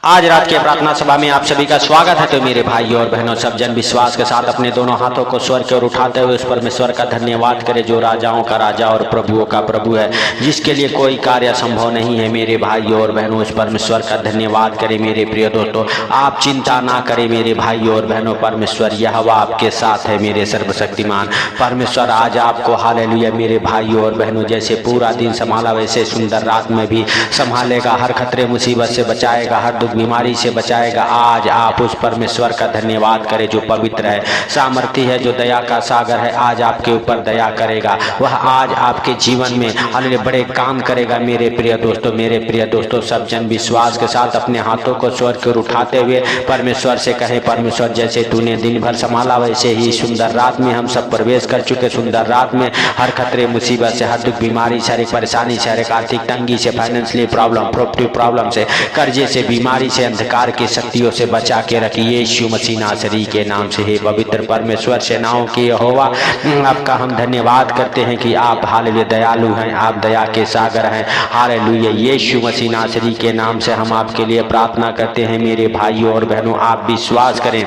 आज रात के प्रार्थना सभा में आप सभी का स्वागत है। तो मेरे भाइयों और बहनों, सब जन विश्वास के साथ अपने दोनों हाथों को स्वर की ओर उठाते हुए उस परमेश्वर का धन्यवाद करें जो राजाओं का राजा और प्रभुओं का प्रभु है, जिसके लिए कोई कार्य संभव नहीं है। मेरे भाइयों और बहनों, उस परमेश्वर का धन्यवाद करें। मेरे प्रिय दोस्तों, आप चिंता ना करें मेरे भाइयों और बहनों, परमेश्वर यहोवा आपके साथ है। मेरे सर्वशक्तिमान परमेश्वर आज आपको हालेलुया मेरे भाइयों और बहनों, जैसे पूरा दिन संभाला वैसे सुंदर रात में भी संभालेगा, हर खतरे मुसीबत से बचाएगा, हर दुख बीमारी से बचाएगा। आज आप उस परमेश्वर का धन्यवाद करें जो पवित्र है, सामर्थी है, जो दया का सागर है। आज आपके ऊपर दया करेगा, वह आज आपके जीवन में हालेलुया बड़े काम करेगा। मेरे प्रिय दोस्तों, मेरे प्रिय दोस्तों, सब जन विश्वास के साथ अपने हाथों को स्वर की ओर उठाते हुए परमेश्वर से कहें, परमेश्वर जैसे तूने दिन भर संभाला वैसे ही सुंदर रात में हम सब प्रवेश कर चुके। सुंदर रात में हर खतरे मुसीबत से, हर दुख बीमारी, शारीरिक परेशानी, शारीरिक आर्थिक तंगी से, फाइनेंशियली प्रॉब्लम, प्रॉपर्टी प्रॉब्लम से, कर्जे से, बीमारी से, अंधकार की शक्तियों से बचा के रखिए यीशु मसीह नासरी के नाम से। हे पवित्र परमेश्वर, सेनाओं के यहोवा, आपका हम धन्यवाद करते हैं कि आप हालेलुया दयालु हैं, आप दया के सागर हैं। हालेलुया यीशु मसीह नासरी के नाम से हम आपके लिए प्रार्थना करते हैं। मेरे भाइयों और बहनों, आप विश्वास करें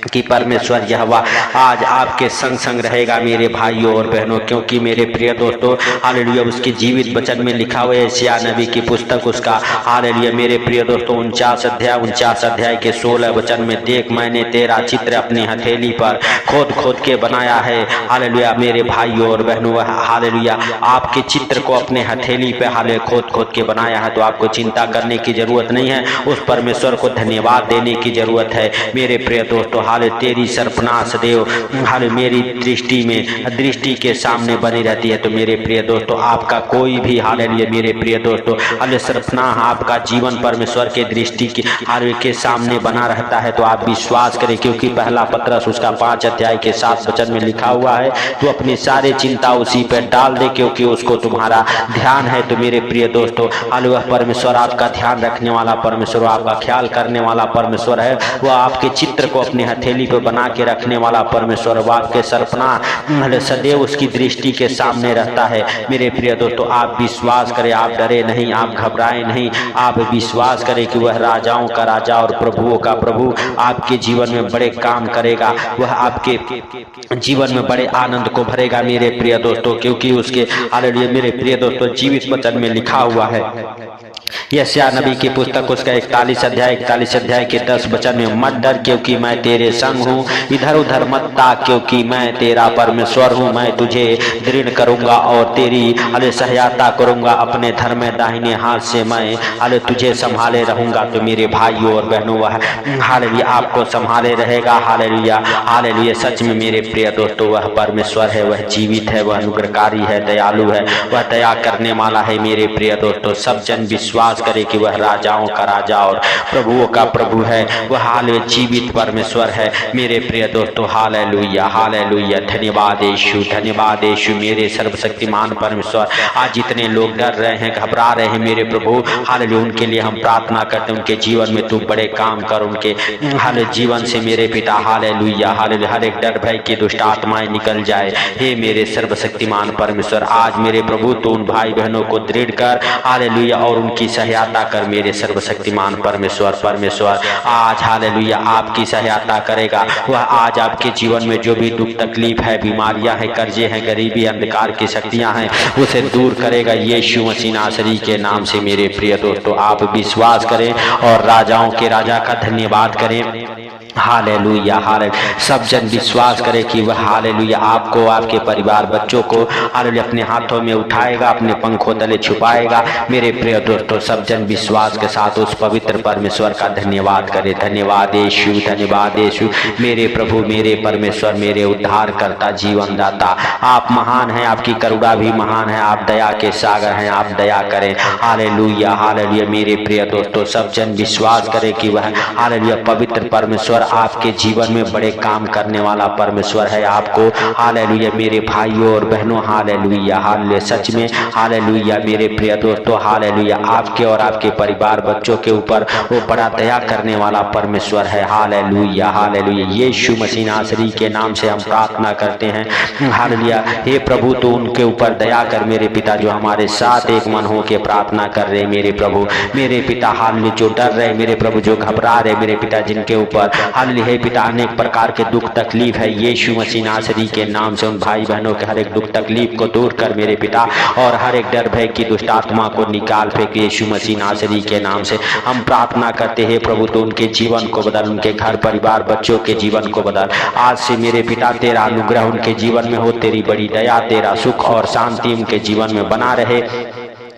कि परमेश्वर यहोवा आज आपके संग संग रहेगा मेरे भाइयों और बहनों, क्योंकि मेरे प्रिय दोस्तों हालेलुया उसकी जीवित वचन में लिखा हुआ है, यशायाह नबी की पुस्तक उसका हालेलुया मेरे प्रिय दोस्तों 49 अध्याय के 16 वचन में, देख मैंने तेरा चित्र अपनी हथेली पर खोद खोद के बनाया है। हालेलुया मेरे भाइयों और बहनों, हालेलुया आपके चित्र को अपने हथेली पे हालेलुया खोद खोद के बनाया है। तो आपको चिंता करने की जरूरत नहीं है, उस परमेश्वर को धन्यवाद देने की जरूरत है। मेरे प्रिय दोस्तों, हाले तेरी सरपना सदैव हाले मेरी दृष्टि के सामने बनी रहती है। तो मेरे प्रिय दोस्तों, आपका कोई भी हालेलुया मेरे प्रिय दोस्तों हाले सरपना आपका जीवन परमेश्वर के दृष्टि के हाले के सामने बना रहता है। तो आप विश्वास करें, क्योंकि पहला पत्रस उसका 5 अध्याय के 7 वचन में लिखा हुआ है, तो अपनी सारी चिंता उसी पे डाल दे क्योंकि उसको तुम्हारा ध्यान है। तो मेरे प्रिय दोस्तों हाले वह परमेश्वर आपका ध्यान रखने वाला परमेश्वर, आपका ख्याल करने वाला परमेश्वर है। वह आपके चित्र को अपने हथेली पे बना के रखने वाला परमेश्वर, वह आपके सरपना सदैव उसकी दृष्टि के सामने रहता है। मेरे प्रिय दोस्तों, आप विश्वास करें, आप डरे नहीं, आप घबराए नहीं, आप विश्वास करें कि वह राजाओं का राजा और प्रभुओं का प्रभु आपके जीवन में बड़े काम करेगा, वह आपके जीवन में बड़े आनंद को भरेगा। मेरे प्रिय दोस्तों, क्योंकि उसके हालेलुया मेरे प्रिय दोस्तों जीवित वचन में लिखा हुआ है, यशायाह नबी की पुस्तक उसका 41 अध्याय के 10 वचन में, मत डर क्योंकि मैं तेरे संग हूँ, इधर उधर मत ताक क्योंकि मैं तेरा परमेश्वर हूँ। मैं तुझे दृढ़ करूंगा और तेरी हाले सहायता करूंगा, अपने धर्म में दाहिने हाथ से मैं हाले तुझे संभाले रहूंगा। तो मेरे भाइयों और बहनों, वह हालेलुया आपको संभाले रहेगा। हालेलुया हालेलुया सच में मेरे प्रिय दोस्तों वह परमेश्वर है, वह जीवित है, वह अनुग्रहकारी है, दयालु है, वह दया करने वाला है। मेरे प्रिय दोस्तों, सब जन विश्वास करे कि वह राजाओं का राजा और प्रभुओं का प्रभु है, वह हालेलुया जीवित परमेश्वर है। मेरे प्रिय दोस्तों हालेलुया हालेलुया धन्यवाद यीशु, धन्यवाद यीशु मेरे सर्वशक्तिमान परमेश्वर। आज जितने लोग डर रहे हैं, घबरा रहे हैं मेरे प्रभु हालेलुया, उनके लिए हम प्रार्थना करते हैं, उनके जीवन में तू बड़े काम कर, उनके हालेलुया जीवन से मेरे पिता हालेलुया हालेलुया हर एक डर भय की दुष्ट आत्माएं निकल जाए। हे मेरे सर्वशक्तिमान परमेश्वर, आज मेरे प्रभु तू उन भाई बहनों को दृढ़ कर हालेलुया और उनकी सहायता कर। मेरे सर्वशक्तिमान परमेश्वर आज हालेलुया आपकी सहायता करेगा। वह आज आपके जीवन में जो भी दुख तकलीफ है, बीमारियां हैं, कर्जे हैं, गरीबी, अंधकार की शक्तियां हैं, उसे दूर करेगा यीशु मसीह नासरी के नाम से। मेरे प्रिय दोस्तों, आप विश्वास करें और राजाओं के राजा का धन्यवाद करें। हालेलुया हालेलुया सब जन विश्वास करें कि वह हालेलुया आपको, आपके परिवार बच्चों को हालेलुया अपने हाथों में उठाएगा, अपने पंखों तले छुपाएगा। मेरे प्रिय दोस्तों, सब जन विश्वास के साथ उस पवित्र परमेश्वर का धन्यवाद करें। धन्यवाद यीशु, धन्यवाद यीशु मेरे प्रभु, मेरे परमेश्वर, मेरे उद्धार करता, जीवन दाता। आप महान हैं, आपकी करुणा भी महान है, आप दया के सागर हैं, आप दया करें। हालेलुया हालेलुया मेरे प्रिय दोस्तों, सब जन विश्वास करें कि वह हालेलुया पवित्र परमेश्वर आपके जीवन में बड़े काम करने वाला परमेश्वर है आपको। हालेलुया मेरे भाइयों और बहनों, हालेलुया हालेलुया, सच में हालेलुया मेरे प्रिय दोस्तों, हालेलुया आपके और आपके परिवार बच्चों के ऊपर वो बड़ा दया करने वाला परमेश्वर है। हालेलुया हालेलुया, यीशु मसीह नासरी के नाम से हम प्रार्थना करते हैं। हालेलुया, हे प्रभु तो उनके ऊपर दया कर मेरे पिता, जो हमारे साथ एक मन हो के प्रार्थना कर रहे मेरे प्रभु, मेरे पिता हालेलुया, जो डर रहे मेरे प्रभु, जो घबरा रहे मेरे पिता, जिनके ऊपर हालेलुया हे पिता अनेक प्रकार के दुख तकलीफ है, यीशु मसीह नासरी के नाम से उन भाई बहनों के हर एक दुख तकलीफ को दूर कर मेरे पिता, और हर एक डर भय की दुष्ट आत्मा को निकाल फेंक यीशु मसीह नासरी के नाम से हम प्रार्थना करते हैं प्रभु। तो उनके जीवन को बदल, उनके घर परिवार बच्चों के जीवन को बदल। आज से मेरे पिता तेरा अनुग्रह उनके जीवन में हो, तेरी बड़ी दया, तेरा सुख और शांति उनके जीवन में बना रहे।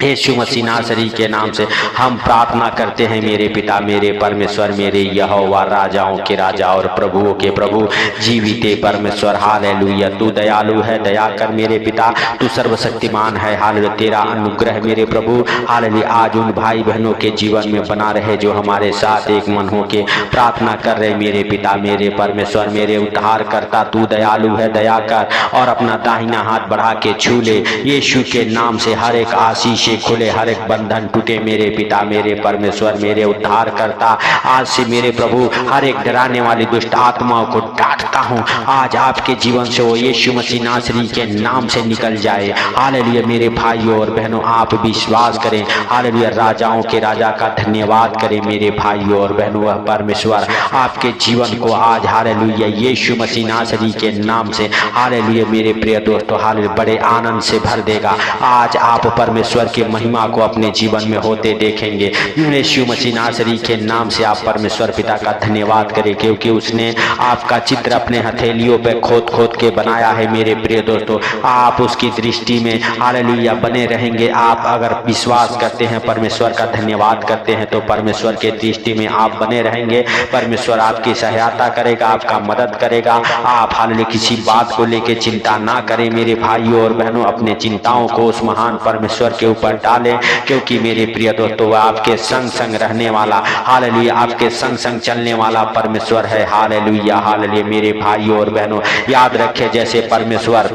यीशु मसीह नासरी के नाम से हम प्रार्थना करते हैं मेरे पिता, मेरे परमेश्वर, मेरे यहोवा, राजाओं के राजा और प्रभुओं के प्रभु, जीविते परमेश्वर। हालेलुया, तू दयालु है, दया कर मेरे पिता, तू सर्वशक्तिमान है। हालेलुया, तेरा अनुग्रह मेरे प्रभु हालेलुया आज उन भाई बहनों के जीवन में बना रहे जो हमारे साथ एक मन हो के प्रार्थना कर रहे मेरे पिता, मेरे परमेश्वर, मेरे उद्धार करता, तू दयालु है, दया कर और अपना दाहिना हाथ बढ़ा के छू ले यीशु के नाम से। हर एक आशीष खुले, हर एक बंधन टूटे मेरे पिता, मेरे परमेश्वर, मेरे उद्धार करता। आज से मेरे प्रभु हर एक डराने वाली दुष्ट आत्माओं को डांटता हूँ, आज आपके जीवन से वो यीशु मसीह नासरी के नाम से निकल जाए। हालेलुया मेरे भाइयों और बहनों, आप विश्वास करें। हालेलुया, राजाओं के राजा का धन्यवाद करें मेरे भाइयों और बहनों, वह परमेश्वर आपके जीवन को आज हालेलुया यीशु मसीह नासरी के नाम से हालेलुया मेरे प्रिय दोस्तों हालेलुया बड़े आनंद से भर देगा। आज आप परमेश्वर के महिमा को अपने जीवन में होते देखेंगे। यीशु मसीह नासरी के नाम से आप परमेश्वर पिता का धन्यवाद करें, क्योंकि उसने आपका चित्र अपने हथेलियों पे खोद खोद के बनाया है मेरे प्रिय दोस्तों। आप उसकी दृष्टि में हालेलुया बने रहेंगे। आप अगर विश्वास करते हैं, परमेश्वर का धन्यवाद करते हैं, तो परमेश्वर के दृष्टि में आप बने रहेंगे। परमेश्वर आपकी सहायता करेगा, आपका मदद करेगा। आप हालेलुया किसी बात को लेके चिंता ना करें मेरे भाइयों और बहनों, अपने चिंताओं को उस महान परमेश्वर के ऊपर डालें, क्योंकि मेरे प्रिय दोस्तों वह आपके संग संग रहने वाला हालेलुया आपके संग संग चलने वाला परमेश्वर है। हालेलुया हालेलुया मेरे भाइयों और बहनों, याद रखें जैसे परमेश्वर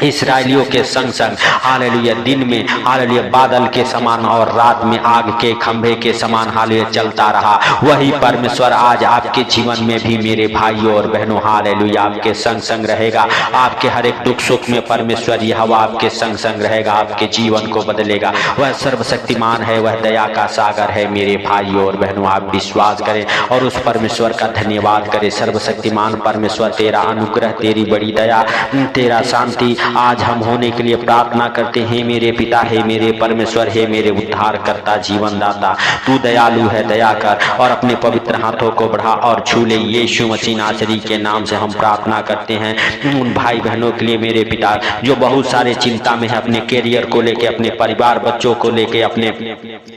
इस्राएलियों के संग संग हालेलुया दिन में हालेलुया बादल के समान और रात में आग के खंभे के समान हालेलुया चलता रहा, वही परमेश्वर आज आपके जीवन में भी मेरे भाइयों और बहनों हालेलुया आपके संग संग रहेगा। आपके हर एक दुख सुख में परमेश्वर यहोवा आपके संग संग रहेगा, आपके जीवन को बदलेगा। वह सर्वशक्तिमान है, वह दया का सागर है मेरे भाइयों और बहनों। आप विश्वास करें और उस परमेश्वर का धन्यवाद करें। सर्वशक्तिमान परमेश्वर, तेरा अनुग्रह, तेरी बड़ी दया, तेरा शांति आज हम होने के लिए प्रार्थना करते हैं मेरे पिता, है मेरे परमेश्वर, है मेरे उद्धार करता, जीवन दाता, तू दयालु है, दया कर और अपने पवित्र हाथों को बढ़ा और छू ले यीशु मसीह नासरी के नाम से हम प्रार्थना करते हैं उन भाई बहनों के लिए मेरे पिता जो बहुत सारे चिंता में है, अपने कैरियर को लेके, अपने परिवार बच्चों को लेके, अपने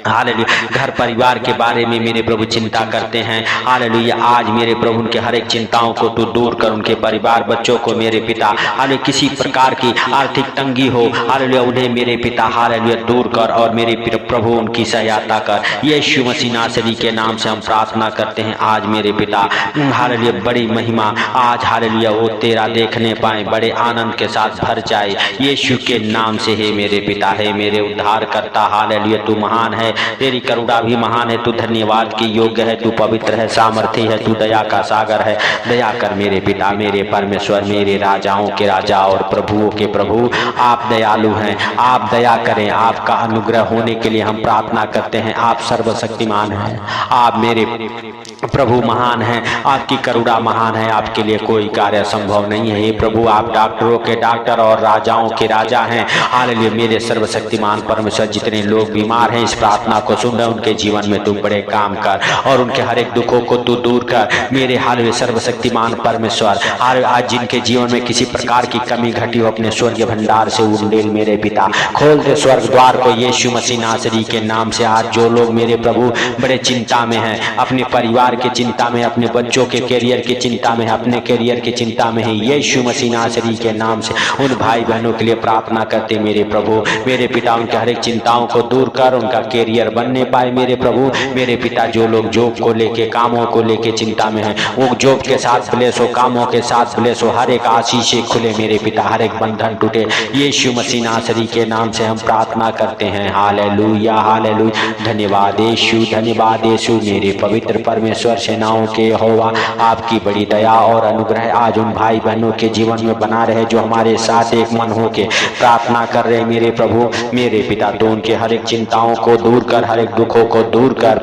हालेलुया घर परिवार के बारे में मेरे प्रभु चिंता करते हैं। हालेलुया आज मेरे प्रभु उनके हर एक चिंताओं को तू दूर कर, उनके परिवार बच्चों को मेरे पिता हालेलुया किसी प्रकार की आर्थिक तंगी हो हालेलुया उन्हें मेरे पिता हालेलुया दूर कर और मेरे प्रभु उनकी सहायता कर। यीशु मसीह नासरी के नाम से हम प्रार्थना करते हैं आज मेरे पिता हालेलुया बड़ी महिमा आज हालेलुया वो तेरा देखने पाए, बड़े आनंद के साथ भर जाए यीशु के नाम से। है मेरे पिता, है मेरे उद्धार करता, हालेलुया तू महान है, तेरी करुणा भी महान है, तू धन्यवाद की योग्य है, तू पवित्र है, सामर्थी है, तू दया का सागर है। दया कर मेरे पिता, मेरे परमेश्वर, मेरे राजाओं के राजा और प्रभुओं के प्रभु, आप दयालु हैं, आप दया करें। आपका अनुग्रह होने के लिए हम प्रार्थना करते हैं। आप सर्वशक्तिमान हैं, आप मेरे प्रभु महान हैं, आपकी करुणा महान है, आपके लिए कोई कार्य संभव नहीं है। हे प्रभु आप डॉक्टरों के डॉक्टर और राजाओं के राजा हैं। हालेलुया मेरे सर्वशक्तिमान परमेश्वर, जितने लोग बीमार हैं इस प्रार्थना को सुन रहे, उनके जीवन में तू बड़े काम कर और उनके हर एक दुखों को तू दूर कर मेरे हालेलुया सर्वशक्तिमान परमेश्वर। आज जिनके जीवन में किसी प्रकार की कमी घटी हो, अपने स्वर्गीय भंडार से उंडेल मेरे पिता, खोल दे स्वर्ग द्वार को यीशु मसीह नासरी के नाम से। आज जो लोग मेरे प्रभु बड़े चिंता में हैं, अपने परिवार की चिंता में, अपने बच्चों के कैरियर की चिंता में, अपने कैरियर की चिंता में है, यीशु मसीह नासरी के नाम से उन भाई बहनों के लिए प्रार्थना करते मेरे प्रभु मेरे पिता, उनके आपके हर एक चिंताओं को दूर कर उनका कैरियर बनने पाए मेरे प्रभु। मेरे पिता जो लोग जॉब को लेके, कामों को लेके चिंता में हैं, वो जॉब के साथ ब्लेस हो, कामों के साथ ब्लेस हो, हर एक आशीषें खुले मेरे पिता, हर एक बंधन टूटे, यीशु मसीह नासरी के नाम से हम प्रार्थना करते हैं। Hallelujah hallelujah. धन्यवाद यीशु, धन्यवाद यीशु। मेरे पवित्र परमेश्वर सेनाओं के यहोवा, आपकी बड़ी दया और अनुग्रह आज उन भाई बहनों के जीवन में बना रहे जो हमारे साथ एक मन हो के प्रार्थना कर रहे मेरे प्रभु। मेरे पिता तो उनके हर एक चिंताओं को दूर कर, हर एक दुखों को दूर कर,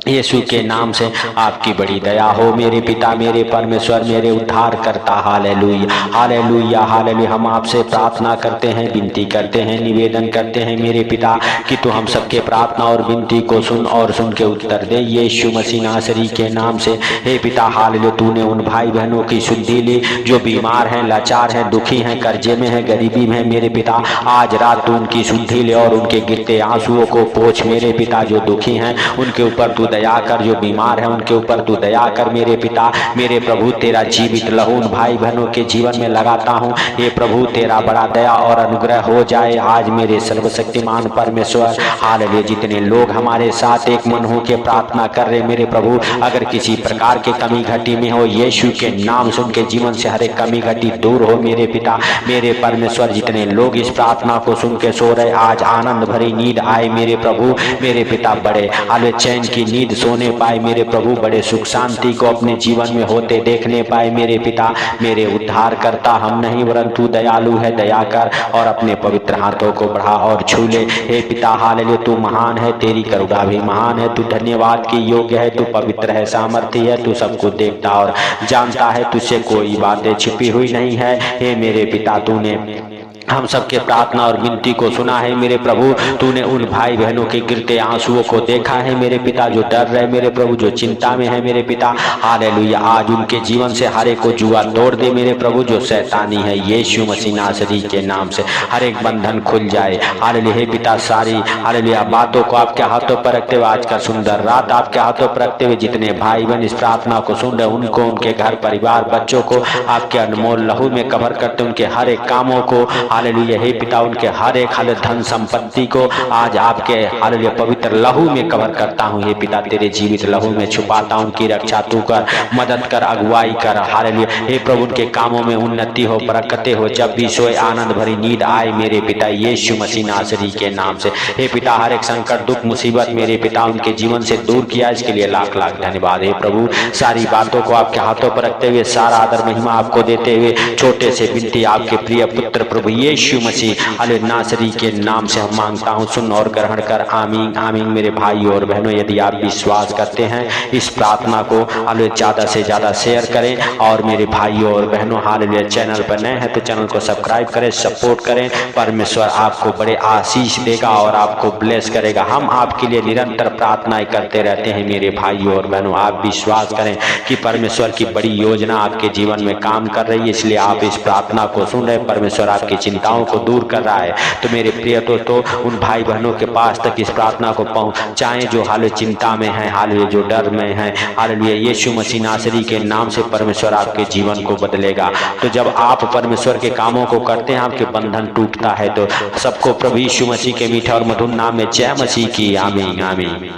यीशु के नाम से आपकी बड़ी दया हो मेरे पिता, मेरे परमेश्वर, मेरे उद्धार करता। Hallelujah hallelujah hallelujah. हम आपसे प्रार्थना करते हैं, विनती करते हैं, निवेदन करते हैं मेरे पिता कि तू हम सबके प्रार्थना और विनती को सुन और सुन के उत्तर दे यीशु मसीह नासरी के नाम से। हे पिता हालेलुया, तूने उन भाई बहनों की शुद्धि ली जो बीमार हैं, लाचार हैं, दुखी हैं, कर्जे में हैं, गरीबी में हैं मेरे पिता। आज रात तू उनकी शुद्धि ले और उनके गिरते आंसुओं को पोंछ मेरे पिता। जो दुखी हैं उनके ऊपर तू दया कर, जो बीमार है उनके ऊपर तू दया कर मेरे पिता। मेरे प्रभु तेरा जीवित लहू उन भाई बहनों के जीवन में लगाता हूँ। हे प्रभु तेरा बड़ा दया और अनुग्रह हो जाए आज मेरे सर्वशक्तिमान परमेश्वर। हालेलुया। जितने लोग हमारे साथ एक मन हो के प्रार्थना कर रहे मेरे प्रभु, अगर किसी प्रकार के कमी घटी में हो, यीशु के नाम से उनके जीवन से हर एक कमी घटी दूर हो मेरे पिता, मेरे परमेश्वर। जितने लोग इस प्रार्थना को सुन के सो रहे, आज आनंद भरी नींद आए मेरे प्रभु, मेरे पिता। बड़े हाले चैन की नींद सोने पाए मेरे प्रभु, बड़े सुख शांति को अपने जीवन में होते देखने पाए मेरे पिता। मेरे उद्धार करता हम नहीं परंतु दयालु है, दया कर और अपने पवित्र हाथों को बढ़ा और छू ले। हे पिता हालेलुया, तू महान है, तेरी करुणा भी महान है, तू धन्यवाद की योग्य है, तू पवित्र है, सामर्थी है, तू सबको देखता और जानता है, तुझसे कोई बातें छिपी हुई नहीं है। हे मेरे पिता, तूने हम सबके प्रार्थना और विनती को सुना है मेरे प्रभु। तूने उन भाई बहनों के गिरते आंसुओं को देखा है मेरे पिता, जो डर रहे मेरे प्रभु, जो चिंता में है मेरे पिता। हालेलुया। आज उनके जीवन से हर एक को जुआ तोड़ दे मेरे प्रभु, जो शैतानी है यीशु मसीह नासरी के नाम से हर एक बंधन खुल जाए। हालेलुया। हे पिता, सारी हालेलुया बातों को आपके हाथों पर रखते हुए, आज का सुंदर रात आपके हाथों पर रखते हुए, जितने भाई बहन इस प्रार्थना को सुन रहे उनको, उनके घर परिवार बच्चों को आपके अनमोल लहू में कवर करते, उनके हर एक कामों को हालेलुया हे पिता, उनके हर एक हाल धन संपत्ति को आज आपके हालेलुया पवित्र लहू में कवर करता हूँ। हे पिता, तेरे जीवित लहू में छुपाता हूँ। उनकी रक्षा तू कर, मदद कर, अगुवाई कर। हालेलुया हे प्रभु, उनके कामों में उन्नति हो, बरकतें हो, जब भी सोए आनंद भरी नींद आए मेरे पिता यीशु मसीह नासरी के नाम से। हे पिता, हर एक संकट दुख मुसीबत मेरे पिता उनके जीवन से दूर किया, इसके लिए लाख लाख धन्यवाद। हे प्रभु, सारी बातों को आपके हाथों पर रखते हुए, सारा आदर महिमा आपको देते हुए, छोटे से विनती आपके प्रिय पुत्र प्रभु यीशु मसीह हालेलुया नासरी के नाम से हम मांगता हूँ, सुन और ग्रहण कर। आमीन आमीन। मेरे भाई और बहनों, यदि आप विश्वास करते हैं इस प्रार्थना को हालेलुया ज्यादा से ज्यादा शेयर करें, और मेरे भाइयों और बहनों हालेलुया चैनल पर नए हैं तो चैनल को सब्सक्राइब करें, सपोर्ट करें। परमेश्वर आपको बड़े आशीष देगा और आपको ब्लेस करेगा। हम आपके लिए निरंतर प्रार्थनाएं करते रहते हैं मेरे भाइयों और बहनों। आप विश्वास करें कि परमेश्वर की बड़ी योजना आपके जीवन में काम कर रही है, इसलिए आप इस प्रार्थना को सुन रहे। परमेश्वर आपकी चिंताओं को दूर कर रहा है। तो मेरे प्रिय दोस्तों, उन भाई बहनों के पास तक इस प्रार्थना को पहुंचाएं जो हाल चिंता में हैं, हाल जो डर में हैं। हालेलुया यीशु मसीह नासरी के नाम से परमेश्वर आपके जीवन को बदलेगा। तो जब आप परमेश्वर के कामों को करते हैं, आपके बंधन टूटता है। तो सबको प्रभु यीशु मसीह के मीठे और मधुर नाम में जय मसीह की। आमीन आमीन।